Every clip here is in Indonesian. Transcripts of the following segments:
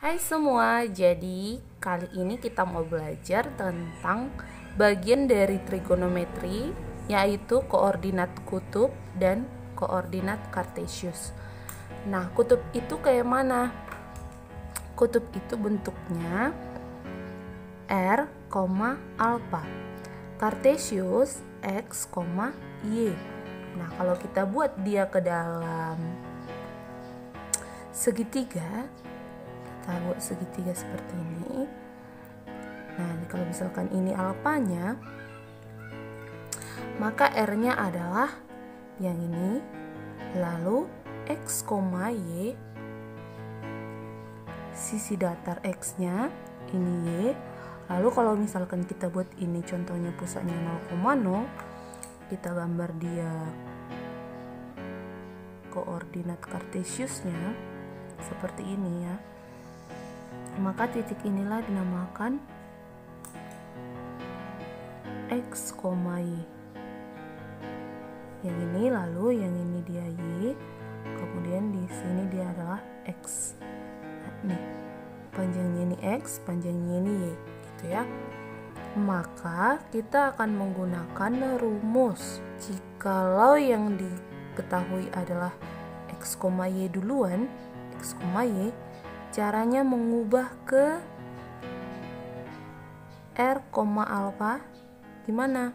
Hai semua, jadi kali ini kita mau belajar tentang bagian dari trigonometri, yaitu koordinat kutub dan koordinat kartesius. Nah, kutub itu kayak mana? Kutub itu bentuknya R, alfa. Kartesius X, Y. Nah, kalau kita buat dia ke dalam segitiga, kita buat segitiga seperti ini. Nah, kalau misalkan ini alfanya, maka R-nya adalah yang ini, lalu X, Y, sisi datar X-nya ini Y. Lalu kalau misalkan kita buat ini contohnya pusatnya 0,0, kita gambar dia koordinat kartesiusnya seperti ini ya. Maka titik inilah dinamakan X, Y. Yang ini lalu yang ini dia Y, kemudian di sini dia adalah X. Nah, nih panjangnya ini X, panjangnya ini Y, gitu ya. Maka kita akan menggunakan rumus. Jikalau yang diketahui adalah X, Y duluan, X, Y, caranya mengubah ke R, alfa gimana?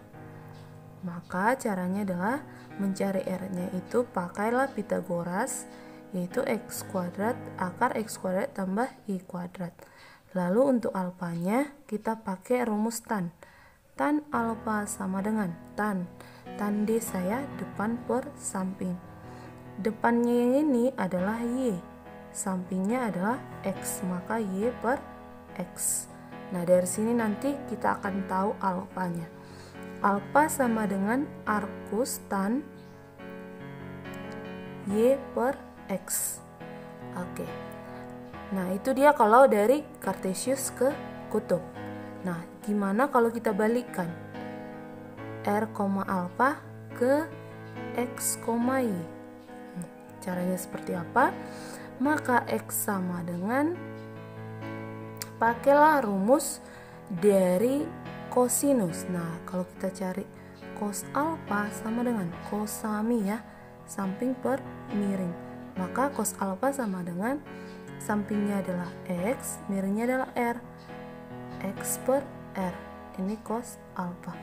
Maka caranya adalah mencari R-nya itu pakailah Pitagoras, yaitu X kuadrat akar X kuadrat tambah Y kuadrat. Lalu untuk alfanya kita pakai rumus tan. Tan alfa sama dengan tan D saya depan per samping. Depannya yang ini adalah Y, sampingnya adalah X, maka Y per X. Nah, dari sini nanti kita akan tahu alfanya. Alfa sama dengan arcus tan Y per X. Oke. Nah, itu dia kalau dari kartesius ke kutub. Nah, gimana kalau kita balikkan? R, alfa ke X, Y. Caranya seperti apa? Maka X sama dengan, pakailah rumus dari kosinus. Nah, kalau kita cari cos alfa sama dengan cosami ya, samping per miring. Maka cos alfa sama dengan sampingnya adalah X, miringnya adalah R. X per R. Ini cos alfa.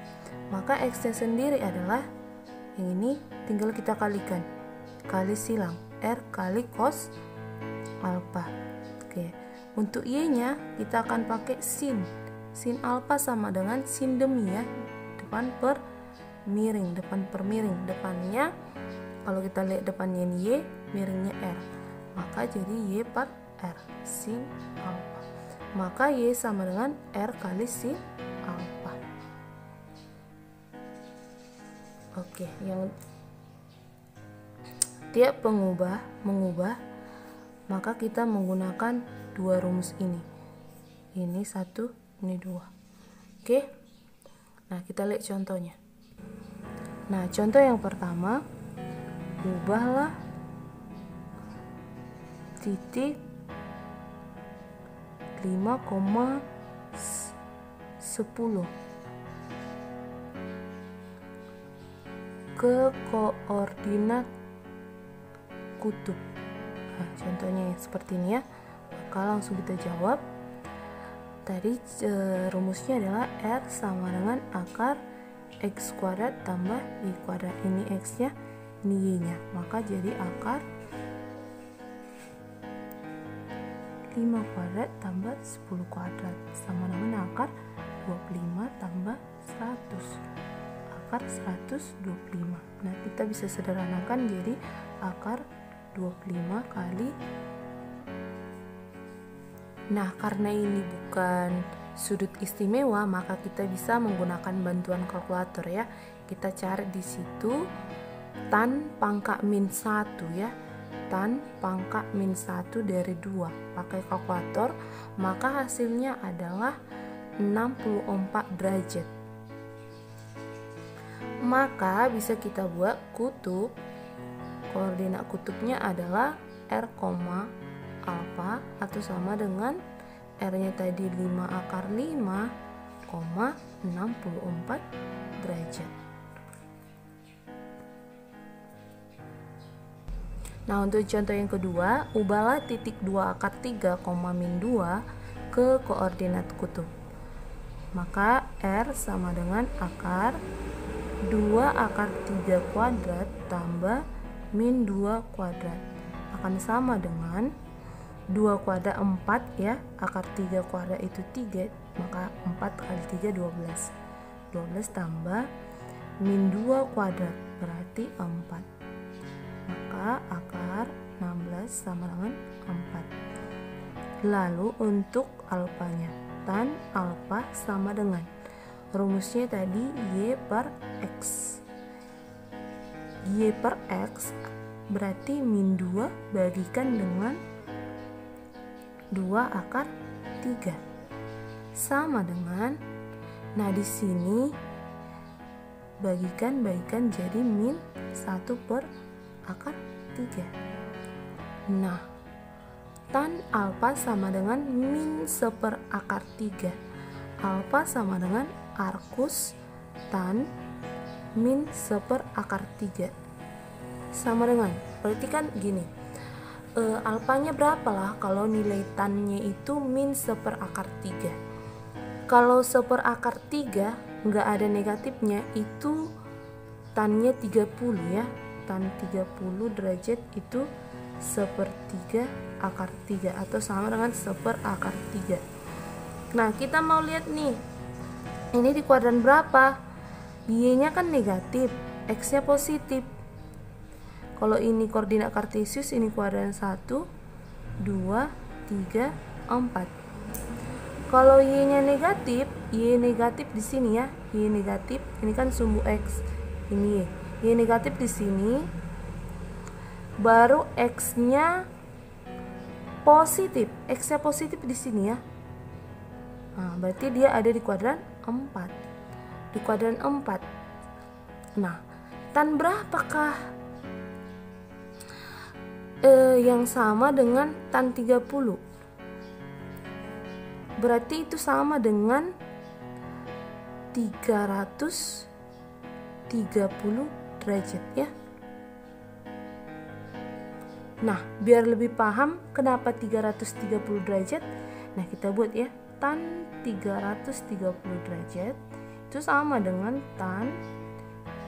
Maka X-nya sendiri adalah yang ini, tinggal kita kalikan. Kali silang R kali cos alfa. Oke. Untuk Y-nya kita akan pakai sin. Sin alfa sama dengan sin demi ya, depan per miring, depan per miring. Depannya kalau kita lihat depannya ini Y, miringnya R. Maka jadi Y per R, sin alfa. Maka Y sama dengan R kali sin alfa. Oke, yang tiap mengubah, maka kita menggunakan dua rumus ini. Ini satu, ini dua. Oke. Nah, kita lihat contohnya. Nah, contoh yang pertama, ubahlah titik 5,10 ke koordinat kutub. Nah, contohnya seperti ini ya. Maka langsung kita jawab. Tadi rumusnya adalah R sama dengan akar X kuadrat tambah Y kuadrat. Ini X-nya, ini Y-nya. Maka jadi akar 5 kuadrat tambah 10 kuadrat sama dengan akar 25 tambah 100. Akar 125. Nah, kita bisa sederhanakan jadi akar 25 kali. Nah, karena ini bukan sudut istimewa, maka kita bisa menggunakan bantuan kalkulator ya. Kita cari di situ tan pangkat min 1 ya. Tan pangkat min 1 dari 2 pakai kalkulator, maka hasilnya adalah 64 derajat. Maka bisa kita buat kutub. Koordinat kutubnya adalah R, alfa atau sama dengan R-nya tadi 5 akar 5,64 derajat. Nah, untuk contoh yang kedua, ubahlah titik 2 akar 3, min 2 ke koordinat kutub. Maka R sama dengan akar 2 akar 3 kuadrat tambah min 2 kuadrat. Akan sama dengan 2 kuadrat 4 ya, akar 3 kuadrat itu 3, maka 4 kali 3 12. 12 tambah min 2 kuadrat berarti 4. Maka akar 16 sama dengan 4. Lalu untuk alfanya, tan alfa sama dengan rumusnya tadi Y per X. Y per X berarti min 2 bagikan dengan 2 akar 3 sama dengan, nah di sini bagikan jadi min 1 per akar 3. Nah, tan alfa sama dengan min 1 per akar 3. Alfa sama dengan arkus tan min 1 per akar 3. Sama dengan, berarti kan gini, alfanya berapa lah kalau nilai tannya itu min 1 per akar 3. Kalau 1 per akar 3 nggak ada negatifnya, itu tannya 30 ya. Tan 30 derajat itu 1/3 akar 3 atau sama dengan 1 per akar 3. Nah, kita mau lihat nih, ini di kuadran berapa? Y-nya kan negatif, X-nya positif. Kalau ini koordinat kartesius, ini kuadran 1, 2, 3, 4. Kalau Y-nya negatif, Y negatif di sini ya, Y negatif, ini kan sumbu X, ini Y negatif di sini, baru X-nya positif, X-nya positif di sini ya. Nah, berarti dia ada di kuadran 4. Di kuadran 4. Nah, tan berapakah yang sama dengan tan 30? Berarti itu sama dengan 330 derajat ya. Nah, biar lebih paham kenapa 330 derajat, nah kita buat ya, tan 330 derajat itu sama dengan tan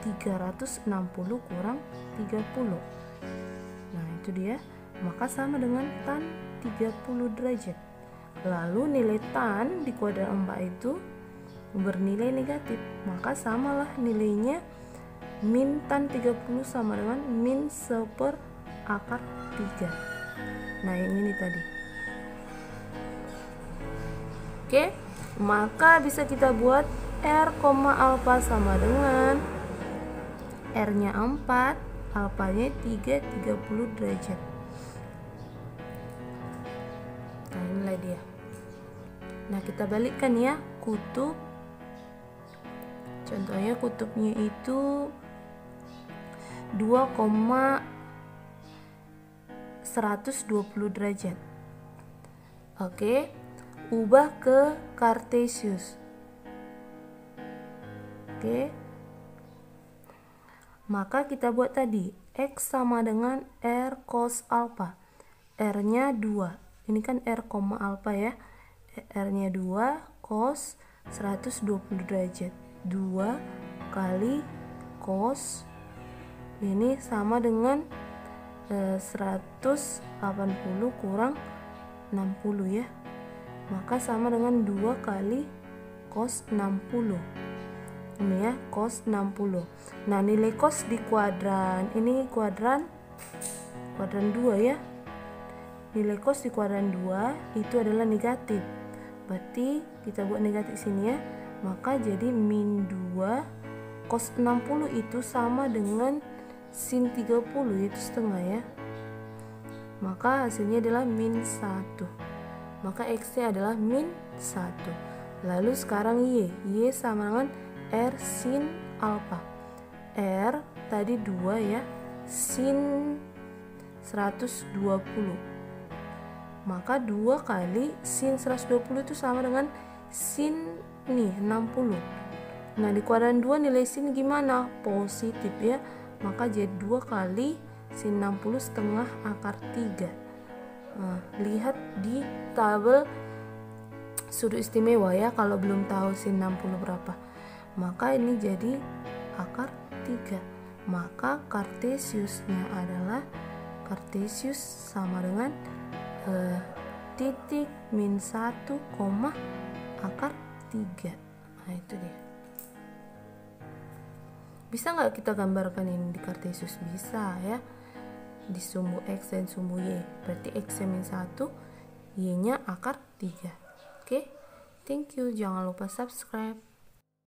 360 kurang 30. Nah, itu dia. Maka sama dengan tan 30 derajat. Lalu nilai tan di kuadran 4 itu bernilai negatif, maka samalah nilainya min tan 30 sama dengan min 1 per akar 3. Nah, yang ini tadi. Oke, maka bisa kita buat R, alfa sama dengan R-nya 4, alfanya 30 derajat. Nah, inilah dia. Nah, kita balikkan ya kutub. Contohnya kutubnya itu 2,120 derajat. Oke, ubah ke kartesius. Oke, maka kita buat tadi X sama dengan R cos alfa. R-nya 2. Ini kan R, alfa ya. R-nya 2 cos 120 derajat. 2 kali cos ini sama dengan 180 kurang 60 ya. Maka sama dengan 2 kali cos 60. Ini ya, cos 60. Nah, nilai cos di kuadran ini kuadran 2 ya. Nilai cos di kuadran 2 itu adalah negatif. Berarti kita buat negatif sini ya. Maka jadi min 2 cos 60 itu sama dengan sin 30 yaitu setengah ya. Maka hasilnya adalah min 1. Maka X-nya adalah min 1. Lalu sekarang Y sama dengan R sin alfa. R tadi 2 ya, sin 120. Maka 2 kali sin 120 itu sama dengan sin nih 60. Nah di kuadran 2 nilai sin gimana? Positif ya. Maka jadi 2 kali sin 60 setengah akar 3. Nah, lihat di tabel sudut istimewa ya kalau belum tahu sin 60 berapa. Maka ini jadi akar 3. Maka kartesiusnya adalah kartesius sama dengan titik min 1, akar 3. Nah itu dia. Bisa nggak kita gambarkan ini di kartesius? Bisa ya. Di sumbu X dan sumbu Y. Berarti X min 1, Y nya akar 3. Oke, thank you. Jangan lupa subscribe.